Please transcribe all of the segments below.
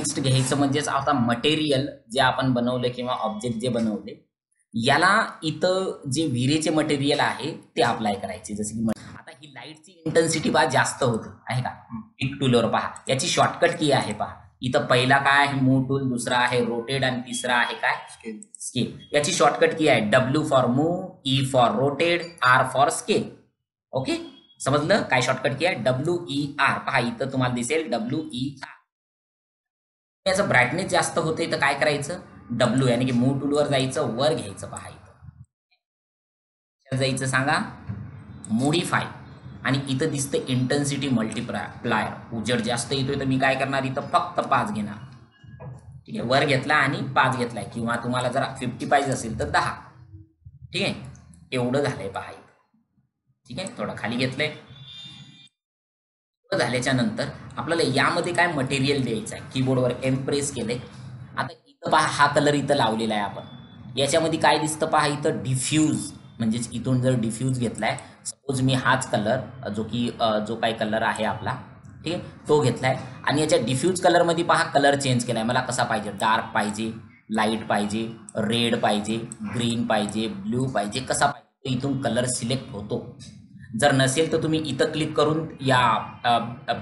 Next घ्यायचं म्हणजेच आता मटेरियल जे आपण बनवले किंवा ऑब्जेक्ट जे बनवले याला इथं जे विरेचे मटेरियल आहे ते अप्लाय करायचे. जसं की आता ही लाईटची इंटेन्सिटी पहा जास्त होते आहे का. पिक टूलवर पहा याची शॉर्टकट की आहे पहा. इथं पहिला काय आहे मूव टूल, दुसरा आहे रोटेट आणि तिसरा आहे काय स्केल. याची शॉर्टकट की आहे W for move, E for rotate, R for scale. Okay समजलं काय शॉर्टकट की आहे WER. पहा इथं तुम्हाला दिसेल WER. याचं ब्राईटनेस जास्त होते तर काय करायचं W यानी की मूव टूलवर जायचं, वर घ्यायचं. पहा इथं जायचं सांगा मोडिफाय आणि इथं दिसतं इंटेन्सिटी मल्टिप्लायर. उजेड जास्त येतोय तर मी काय करणार इथं फक्त 5 घेणार. ठीक आहे वर घेतला आणि 5 घेतलाय किंवा तुम्हाला जर 50 पाहिजे असेल तर 10. ठीक आहे एवढं झालंय पहा इथं. ठीक आहे थोडं खाली घेतलंय. झाल्याच्या नंतर आपल्याला यामध्ये काय मटेरियल द्यायचं आहे. कीबोर्डवर एम प्रेस केले. आता इथं पहा हा कलर इथं लावलेला आहे आपण. याच्यामध्ये काय दिसतं पहा इथं डिफ्यूज म्हणजेच इथून जर डिफ्यूज घेतलाय सपोज मी हाच कलर जो काही कलर आहे आपला ठीक आहे तो घेतलाय आणि याच्या डिफ्यूज कलरमध्ये पहा कलर चेंज केलाय. मला कसा पाहिजे डार्क पाहिजे, लाईट पाहिजे, रेड पाहिजे, ग्रीन पाहिजे, ब्ल्यू पाहिजे, कसा पाहिजे इथून कलर सिलेक्ट होतो. जर नसेल तर तुम्ही इथं क्लिक करून या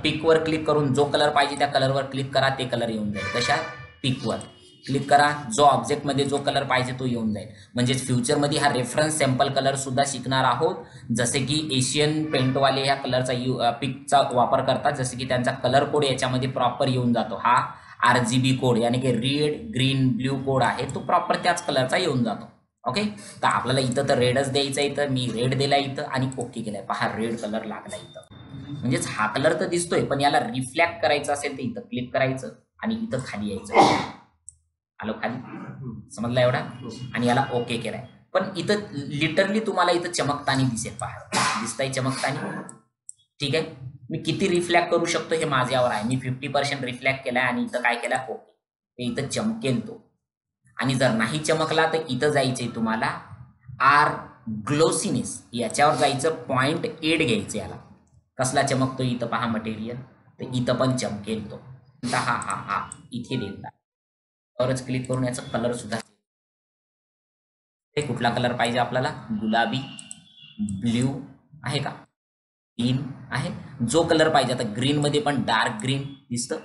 पिकवर क्लिक करून जो कलर पाहिजे त्या कलरवर क्लिक करा ते कलर येऊन जाईल. कशा पिकवर क्लिक करा जो ऑब्जेक्टमध्ये जो कलर पाहिजे तो येऊन जाईल. म्हणजेच फ्युचरमध्ये हा रेफरन्स सॅम्पल कलर सुद्धा शिकणार आहोत. जसे की एशियन पेंटवाले ह्या कलरचा पिकचा वापर करतात. जसे की त्यांचा कलर कोड याच्यामध्ये प्रॉपर येऊन जातो. हा RGB कोड यानी की रेड ग्रीन ब्ल्यू कोड आहे तो प्रॉपर त्याच कलरचा येऊन जातो. ओके तर आपल्याला इथं तर रेडच द्यायचा. इथं मी रेड दिला इथं आणि ओके केलाय. पहा रेड कलर लागला इथं. म्हणजेच हा कलर तर दिसतोय पण याला रिफ्लॅक्ट करायचं असेल तर इथं क्लिक करायचं आणि इथं खाली यायचं. आलो खाली समजला एवढा आणि याला ओके केलाय. पण इथं लिटरली तुम्हाला इथं चमकतानी दिसेल. पहा दिसताय चमकतानी. ठीक आहे मी किती रिफ्लॅक्ट करू शकतो हे माझ्यावर आहे. मी 50% रिफ्लॅक्ट केलाय आणि इथं काय केलाय ओके ते इथं चमकेल तो. आणि जर नाही चमकला तर इथं जायचंय तुम्हाला आर ग्लोसीनेस याच्यावर जायचं 0.8 घ्यायचं. याला कसला चमकतो इथं पहा मटेरियल तर इथं पण चमकेल तो. हा इथे देता वरच क्लिक करून याचा कलर सुद्धा कुठला कलर पाहिजे आपल्याला गुलाबी ब्ल्यू आहे का ग्रीन आहे जो कलर पाहिजे. आता ग्रीन मध्ये पण डार्क ग्रीन दिसतं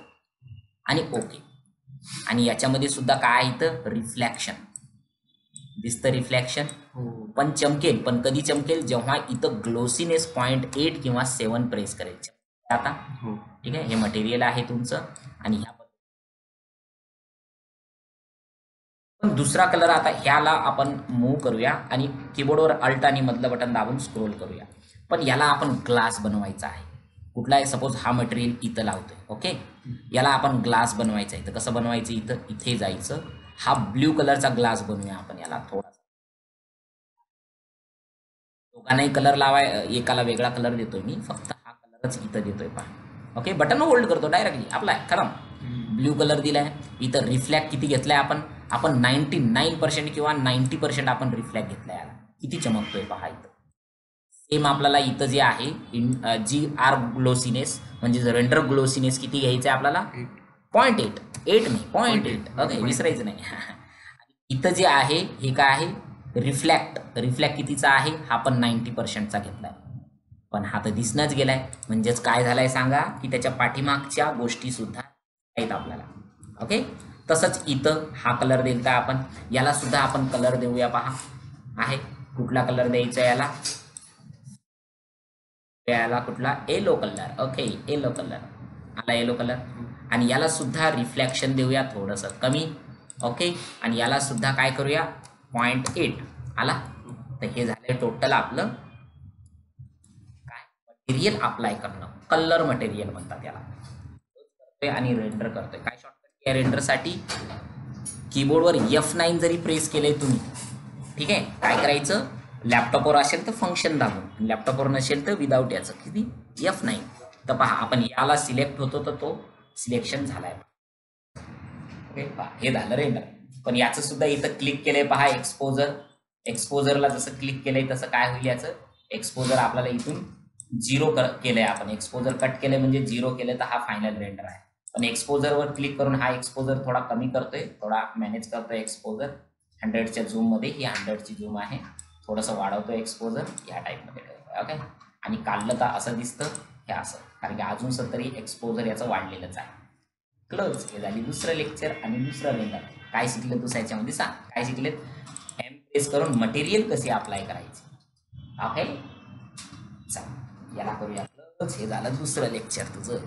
आणि ओके. आणि याच्यामध्ये सुद्धा काय इथं रिफ्लॅक्शन दिसतं. रिफ्लॅक्शन पण चमकेल पण कधी चमकेल जेव्हा इथं ग्लोसीनेस 0.8 किंवा 7 प्रेस करायचं. आता ठीक आहे हे मटेरियल आहे तुमचं आणि ह्या पण दुसरा कलर आता ह्याला आपण मूव्ह करूया आणि कीबोर्डवर अल्ट आणि मधलं बटन दाबून स्क्रोल करूया. पण याला आपण ग्लास बनवायचा आहे. कुठला आहे सपोज हा मटेरियल इथं लावतोय. ओके याला आपण ग्लास बनवायचा आहे. तर कसं बनवायचं इथं इथे जायचं. हा ब्ल्यू कलरचा ग्लास बनवूया आपण. याला थोडासा दोघांनाही कलर लावाय एकाला वेगळा कलर देतोय मी फक्त हा कलरच इथं देतोय पहा. ओके बटन होल्ड करतो डायरेक्टली आपला खरं ब्ल्यू कलर दिलाय. इथं रिफ्लॅक्ट किती घेतलाय आपण 99% किंवा 90% आपण रिफ्लॅक्ट घेतलाय. याला किती चमकतोय पहा इथं. सेम आपल्याला इथं जे आहे GR ग्लोसीनेस म्हणजे रेंडर ग्लोसीनेस किती घ्यायचं आहे आपल्याला 0.8 नाही 0.8 ओके विसरायचं नाही. इथं जे आहे हे काय आहे रिफ्लॅक्ट कितीचा आहे हा पण 90%चा घेतलाय. पण हा तर दिसणंच गेलाय. म्हणजेच काय झालंय सांगा की त्याच्या पाठीमागच्या गोष्टी सुद्धा आहेत आपल्याला. ओके तसंच इथं हा कलर दिलता आपण. याला सुद्धा आपण कलर देऊया. पहा आहे कुठला कलर द्यायचा याला कुठला yellow colour. Okay yellow colour आला येलो कलर. आणि याला सुद्धा रिफ्लॅक्शन देऊया थोडंसं कमी. ओके आणि याला सुद्धा काय करूया 0.8 आला. तर हे झालं टोटल आपलं काय मटेरियल अप्लाय करणं. कलर मटेरियल म्हणतात याला. आणि रेंडर करतोय. काय शॉर्टकट आहे रेंडरसाठी कीबोर्डवर F9 जरी प्रेस केलंय तुम्ही ठीक आहे काय करायचं लॅपटॉपवर असेल तर फंक्शन दाबून लॅपटॉपवर नसेल तर विदाऊट याचं किती F9. तर पहा आपण याला सिलेक्ट होतो तर तो सिलेक्शन झालाय. ओके हे झालं रेंडर. पण याचं सुद्धा इथं क्लिक केलंय पहा एक्सपोजरला जसं क्लिक केलंय तसं काय होईल याचं एक्सपोजर आपल्याला इथून 0 केलंय आपण. एक्सपोजर कट केलंय म्हणजे 0 केलंय तर हा फायनल रेंडर आहे. पण एक्सपोजरवर क्लिक करून हा एक्सपोजर थोडा कमी करतोय, थोडा मॅनेज करतोय एक्सपोजर 100च्या झूममध्ये. ही 100ची झूम आहे, थोडंसं वाढवतोय एक्सपोजर, या टाईपमध्ये ठेवतोय. ओके, आणि काढलं तर असं दिसतं हे असं, कारण की अजून तरी एक्सपोजर याचं वाढलेलंच आहे. क्लोज. हे झाली दुसरं लेक्चर आणि दुसरं रेंडर. काय शिकले तू याच्यामध्ये सांग, काय शिकलेत? एम्प्रेस करून मटेरियल कशी अप्लाय करायची. ओके, चल याला करूया क्लोज. हे झालं दुसरं लेक्चर तुझं.